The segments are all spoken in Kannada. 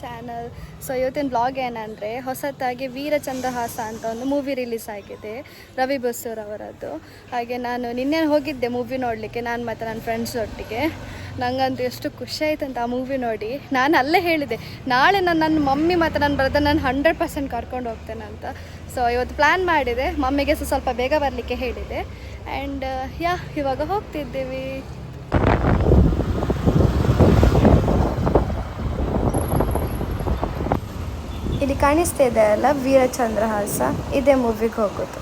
ಚಾನಲ್. ಸೊ ಇವತ್ತಿನ ಬ್ಲಾಗ್ ಏನಂದರೆ, ಹೊಸತಾಗಿ ವೀರಚಂದ್ರಹಾಸ ಅಂತ ಒಂದು ಮೂವಿ ರಿಲೀಸ್ ಆಗಿದೆ, ರವಿ ಬಸೂರ್ ಅವರದ್ದು. ಹಾಗೆ ನಾನು ನಿನ್ನೆ ಹೋಗಿದ್ದೆ ಮೂವಿ ನೋಡಲಿಕ್ಕೆ, ನಾನು ಮತ್ತು ನನ್ನ ಫ್ರೆಂಡ್ಸ್ ಒಟ್ಟಿಗೆ. ನನಗಂತೂ ಎಷ್ಟು ಖುಷಿ ಆಯ್ತು ಅಂತ ಆ ಮೂವಿ ನೋಡಿ. ನಾನು ಅಲ್ಲೇ ಹೇಳಿದೆ, ನಾಳೆ ನನ್ನ ಮಮ್ಮಿ ಮತ್ತು ನನ್ನ ಬ್ರದರ್ ನಾನು 100% ಕರ್ಕೊಂಡು ಹೋಗ್ತೇನೆ ಅಂತ. ಸೊ ಇವತ್ತು ಪ್ಲ್ಯಾನ್ ಮಾಡಿದೆ, ಮಮ್ಮಿಗೆ ಸ್ವಲ್ಪ ಬೇಗ ಬರಲಿಕ್ಕೆ ಹೇಳಿದೆ. ಆ್ಯಂಡ್ ಇವಾಗ ಹೋಗ್ತಿದ್ದೀವಿ. ಇಲ್ಲಿ ಕಾಣಿಸ್ತಾ ಇದೆ ಅಲ್ಲ ವೀರಚಂದ್ರಹಾಸ, ಇದೇ ಮೂವಿಗೆ ಹೋಗೋದು.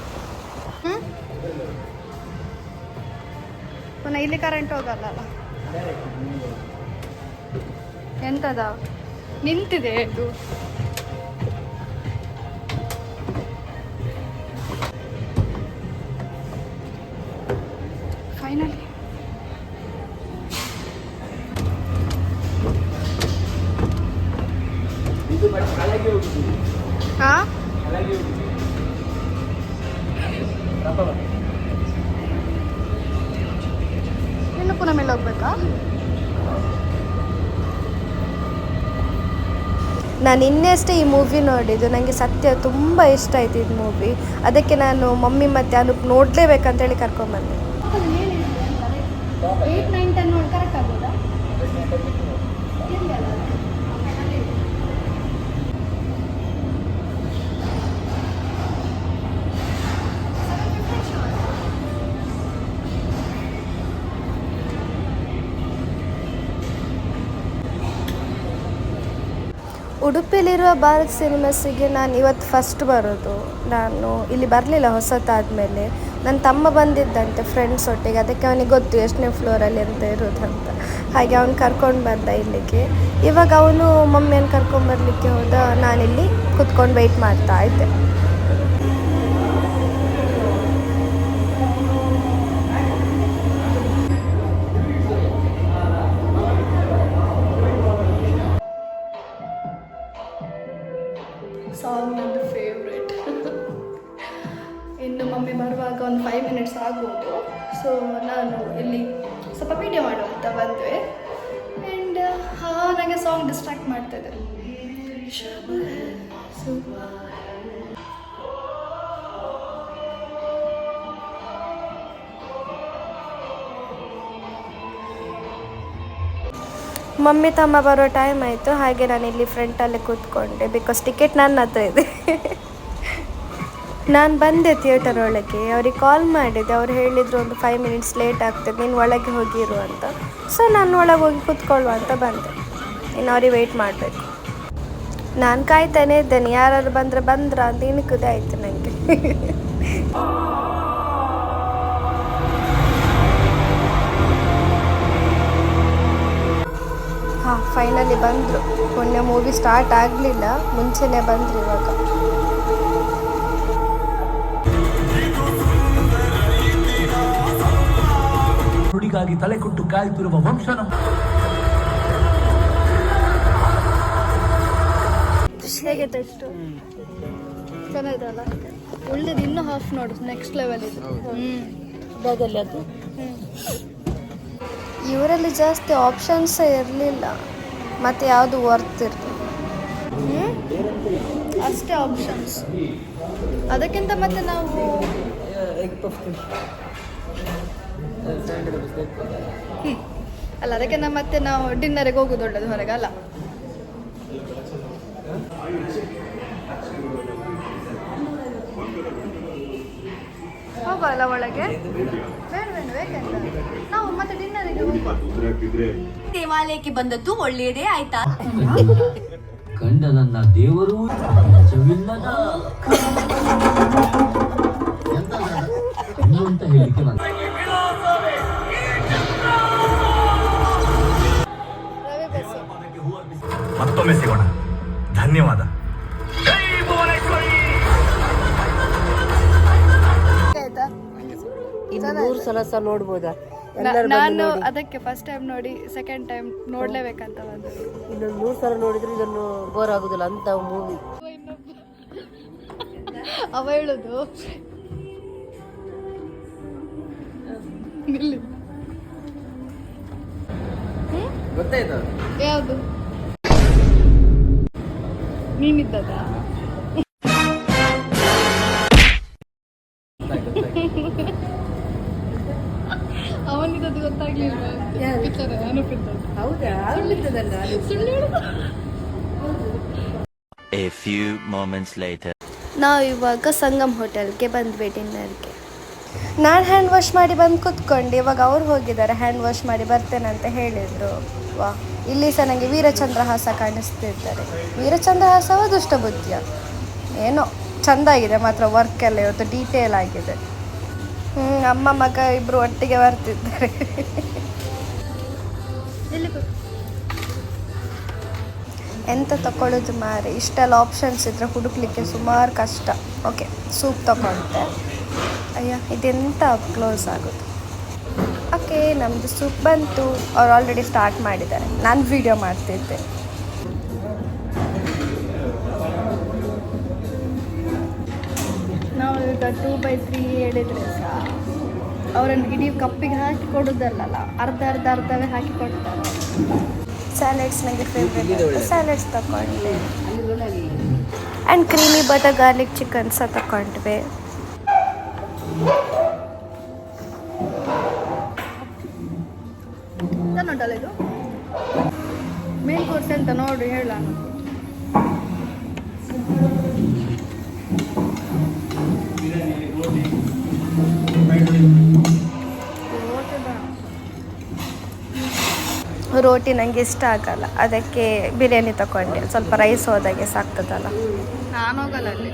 ಪುನಃ ಇಲ್ಲಿ ಕರೆಂಟ್ ಹೋಗಲ್ಲ, ಎಂತದ ನಿಂತಿದೆ ಇದು. ಫೈನಲಿ ಇನ್ನು ಪುನಃ ಮೇಲೆ ಹೋಗ್ಬೇಕಾ? ನಾನು ಇನ್ನೆಷ್ಟೇ ಈ ಮೂವಿ ನೋಡಿದ್ದು, ನನಗೆ ಸತ್ಯ ತುಂಬ ಇಷ್ಟ ಆಯ್ತು ಇದು ಮೂವಿ. ಅದಕ್ಕೆ ನಾನು ಮಮ್ಮಿ ಮತ್ತು ಅನುಪ್ ನೋಡಲೇಬೇಕಂತೇಳಿ ಕರ್ಕೊಂಡ್ಬಂದೆ. 8, 9, 10 ನೋಡಿ ಕರೆಕ್ಟ್ ಆಗ್ಬೋದಾ? ಉಡುಪಿಯಲ್ಲಿರುವ ಭಾರತ್ ಸಿನಿಮಾಸಿಗೆ ನಾನು ಇವತ್ತು ಫಸ್ಟ್ ಬರೋದು. ನಾನು ಇಲ್ಲಿ ಬರಲಿಲ್ಲ ಹೊಸತಾದಮೇಲೆ. ನನ್ನ ತಮ್ಮ ಬಂದಿದ್ದಂತೆ ಫ್ರೆಂಡ್ಸ್ ಒಟ್ಟಿಗೆ, ಅದಕ್ಕೆ ಅವನಿಗೆ ಗೊತ್ತು ಎಷ್ಟನೇ ಫ್ಲೋರಲ್ಲಿ ಎಂತ ಇರೋದಂತ. ಹಾಗೆ ಅವ್ನು ಕರ್ಕೊಂಡು ಬಂದ ಇಲ್ಲಿಗೆ. ಇವಾಗ ಅವನು ಮಮ್ಮಿಯನ್ನು ಕರ್ಕೊಂಬರ್ಲಿಕ್ಕೆ ಹೋದ, ನಾನಿಲ್ಲಿ ಕುತ್ಕೊಂಡು ವೆಯ್ಟ್ ಮಾಡ್ತಾ ಇದ್ದೆ. ಸಾಂಗ್ ನನ್ನ ಫೇವ್ರೇಟ್. ಇನ್ನು ಮಮ್ಮಿ ಬರುವಾಗ ಒಂದು 5 ಮಿನಿಟ್ಸ್ ಆಗ್ಬೋದು. ಸೊ ನಾನು ಇಲ್ಲಿ ಸ್ವಲ್ಪ ವಿಡಿಯೋ ಮಾಡುವಂತ ಬಂದ್ವಿ. ಆ್ಯಂಡ್ ನನಗೆ ಸಾಂಗ್ ಡಿಸ್ಟ್ರಾಕ್ಟ್ ಮಾಡ್ತಾಯಿದೆ. ಮಮ್ಮಿ ತಮ್ಮ ಬರೋ ಟೈಮ್ ಆಯಿತು. ಹಾಗೆ ನಾನು ಇಲ್ಲಿ ಫ್ರಂಟಲ್ಲೇ ಕೂತ್ಕೊಂಡೆ, ಬಿಕಾಸ್ ಟಿಕೆಟ್ ನನ್ನ ಹತ್ರ ಇದೆ. ನಾನು ಬಂದೆ ಥಿಯೇಟರ್ ಒಳಗೆ, ಅವ್ರಿಗೆ ಕಾಲ್ ಮಾಡಿದೆ. ಅವ್ರು ಹೇಳಿದರು ಒಂದು 5 ಮಿನಿಟ್ಸ್ ಲೇಟ್ ಆಗ್ತದೆ, ನೀನು ಒಳಗೆ ಹೋಗಿರು ಅಂತ. ಸೊ ನಾನು ಒಳಗೆ ಹೋಗಿ ಕೂತ್ಕೊಳ್ಳುವ ಅಂತ ಬಂದೆ. ಇನ್ನು ಅವ್ರಿಗೆ ವೆಯ್ಟ್ ಮಾಡಬೇಕು. ನಾನು ಕಾಯ್ತಾನೆ ಇದ್ದೇನೆ, ಯಾರು ಬಂದ್ರ ಅಂತ ಇನ್ಕುದೇ ಆಯಿತು ನನಗೆ. ಹಾಂ, ಫೈನಲಿ ಬಂದರು. ಪುಣ್ಯ ಮೂವಿ ಸ್ಟಾರ್ಟ್ ಆಗಲಿಲ್ಲ, ಮುಂಚೆನೇ ಬಂದರು ಇವಾಗ. ನುಡಿಗಾಗಿ ತಲೆ ಕೊಟ್ಟು ಕಾಯ್ತಿರುವ ವಂಶ ಹೇಗಿದೆ ಎಷ್ಟು ಚೆನ್ನಾಗಿದಲ್ಲ. ಒಳ್ಳೇದು. ಇನ್ನೂ ಹಾಫ್ ನೋಡು, ನೆಕ್ಸ್ಟ್ ಲೆವೆಲ್ ಇದು. ಬ್ಯಾಗಲ್ಲಿ ಅದು ಇವರಲ್ಲಿ ಜಾಸ್ತಿ ಆಪ್ಷನ್ಸೇ ಇರಲಿಲ್ಲ, ಮತ್ತು ಯಾವುದು ವರ್ತ್ ಇರಲಿಲ್ಲ, ಅಷ್ಟೇ ಆಪ್ಷನ್ಸ್. ಅದಕ್ಕಿಂತ ಮತ್ತೆ ನಾವು ಅಲ್ಲ, ಅದಕ್ಕಿಂತ ಮತ್ತೆ ನಾವು ಡಿನ್ನರಿಗೆ ಹೋಗೋದು ಒಳ್ಳೇದು ಹೊರಗೆ ಅಲ್ಲ. ಹೋಗಲ್ಲ ಒಳಗೆ, ಬೇಡ ಬೇಕಂತ ನಾವು ಮತ್ತೆ ಡಿನ್ನರಿಗೆ ಹೋಗುವ. ದೇವಾಲಯಕ್ಕೆ ಬಂದದ್ದು ಒಳ್ಳೆಯದೇ ಆಯ್ತಾ? ಕಂಡ ನನ್ನ ದೇವರು ಅಂತ ಹೇಳಿಕೆ ಬಂದ. ಮತ್ತೊಮ್ಮೆ ಸಿಗೋಣ. ಧನ್ಯವಾದ. ಇನ್ನು 100 ಸಲ ನೋಡ್ಬೋದಾ? ನಾನು ಅದಕ್ಕೆ ಫಸ್ಟ್ ಟೈಮ್ ನೋಡಿ ಸೆಕೆಂಡ್ ಟೈಮ್ ನೋಡ್ಲೇಬೇಕಂತ ಬಂದು. ಇನ್ನೊಂದು 100 ಸಲ ನೋಡಿದ್ರೆ ಇದನ್ನು ಬೋರ್ ಆಗುದಿಲ್ಲ ಅಂತ ಮೂವಿ. ಅವ ಹೇಳುದು ಗೊತ್ತಾಯ್ತು ಯಾವುದು ನೀನಿದ್ದದ ಅವನಿದ್ದದ್ದು ಗೊತ್ತಾಗ್ಲಿಲ್ಲ ಪಿಕ್ಚರ್ ಅನುಪಿದ್ದದ್ದು ಹೌದಾ ಅಲ್ಲಿದ್ದದಲ್ಲ A few moments later. ನಾವು ಇವಾಗ ಸಂಗಮ್ ಹೋಟೆಲ್ಗೆ ಬಂದ್ವಿ ಡಿನ್ನರ್ಗೆ. ನಾನು ಹ್ಯಾಂಡ್ ವಾಶ್ ಮಾಡಿ ಬಂದು ಕೂತ್ಕೊಂಡು ಇವಾಗ ಅವ್ರು ಹೋಗಿದ್ದಾರೆ ಹ್ಯಾಂಡ್ ವಾಶ್ ಮಾಡಿ ಬರ್ತೇನೆ ಅಂತ ಹೇಳಿದರು. ವಾ, ಇಲ್ಲಿ ಸಹ ನನಗೆ ವೀರಚಂದ್ರಹಾಸ ಕಾಣಿಸ್ತಿದ್ದಾರೆ. ವೀರಚಂದ್ರಹಾಸವ ದುಷ್ಟಬುದ್ಧಿಯ ಏನೋ ಚೆಂದ ಆಗಿದೆ ಮಾತ್ರ, ವರ್ಕ್ ಎಲ್ಲ ಇವತ್ತು ಡೀಟೇಲ್ ಆಗಿದೆ. ಅಮ್ಮ ಮಗ ಇಬ್ಬರು ಒಟ್ಟಿಗೆ ಬರ್ತಿದ್ದಾರೆ. ಎಂತ ತಗೊಳ್ಳೋದು ಮಾರೆ, ಇಷ್ಟೆಲ್ಲ ಆಪ್ಷನ್ಸ್ ಇದ್ದರೆ ಹುಡುಕ್ಲಿಕ್ಕೆ ಸುಮಾರು ಕಷ್ಟ. ಓಕೆ, ಸೂಪ್ ತಗೊಂಡೆ. ಅಯ್ಯ, ಇದೆಂತ ಕ್ಲೋಸ್ ಆಗೋದು. ಓಕೆ, ನಮ್ಮದು ಸೂಪ್ ಬಂತು. ಅವ್ರು ಆಲ್ರೆಡಿ ಸ್ಟಾರ್ಟ್ ಮಾಡಿದ್ದಾರೆ, ನಾನು ವೀಡಿಯೋ ಮಾಡ್ತಿದ್ದೆ. ನಾವು ಈಗ 2/3 ಹೇಳಿದರೆ ಸಹ ಅವರನ್ನು ಇಡೀ ಕಪ್ಪಿಗೆ ಹಾಕಿ ಕೊಡೋದಲ್ಲ, ಅರ್ಧವೇ ಹಾಕಿ ಕೊಡ್ತಾರೆ. ಸ್ಯಾಲೆಡ್ಸ್ ನನಗೆ ಫೇವ್ರೇಟ್, ಸ್ಯಾಲೆಡ್ಸ್ ತಗೊಂಡೆ. And creamy butter garlic chicken ಸಹ ತಗೊಂಡ್ವಿ. ಉಂಟಲ್ಲ ಇದು ಮೇನ್ ಕೋರ್ಸ್ ಅಂತ ನೋಡಿ ಹೇಳ. ರೋಟಿ ನನಗೆ ಇಷ್ಟ ಆಗಲ್ಲ, ಅದಕ್ಕೆ ಬಿರಿಯಾನಿ ತಗೊಂಡೆ. ಸ್ವಲ್ಪ ರೈಸ್ ಹೋದಾಗೆ ಸಾಕ್ತದಲ್ಲ. ನಾನು ಹೋಗಲ್ಲ ಅಲ್ಲಿ.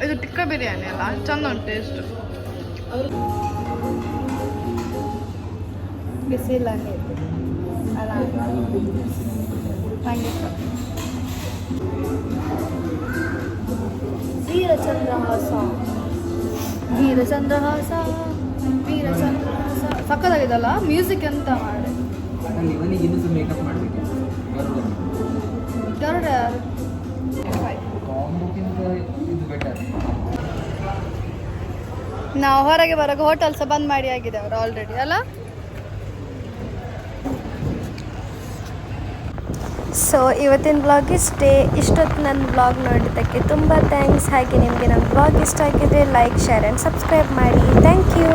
ಇದು ಟಿಕ್ಕ ಬಿರಿಯಾನಿ ಅಲ್ಲ, ಚಂದ ಉಂಟು ಟೇಸ್ಟ್. ಬಿಸಿಲ್ಲ ಅಲ್ಲ ಹಾಗೆ. ವೀರಚಂದ್ರಹಾಸ ವೀರಚಂದ್ರಹಾಸ ವೀರಚಂದ್ರಹಾಸ ಸಕ್ಕತ್ತಾಗಿದಲ್ಲ ಮ್ಯೂಸಿಕ್ ಅಂತ ಮಾಡಿ. ಗರುಡ ಯಾರು? ನಾವು ಹೊರಗೆ ಬರೋಕೆ ಹೋಟೆಲ್ ಸಹ ಬಂದ್ ಮಾಡಿ ಆಗಿದೆ ಅವರು ಆಲ್ರೆಡಿ ಅಲ್ಲ. ಸೊ ಇವತ್ತಿನ ಬ್ಲಾಗ್ ಇಷ್ಟೇ. ಇಷ್ಟೊತ್ತು ನನ್ನ ಬ್ಲಾಗ್ ನೋಡಿದ್ದಕ್ಕೆ ತುಂಬ ಥ್ಯಾಂಕ್ಸ್. ಹಾಗೆ ನಿಮಗೆ ನನ್ನ ಬ್ಲಾಗ್ ಇಷ್ಟ ಆಗಿದ್ರೆ ಲೈಕ್, ಶೇರ್ ಆ್ಯಂಡ್ ಸಬ್ಸ್ಕ್ರೈಬ್ ಮಾಡಿ. Thank you.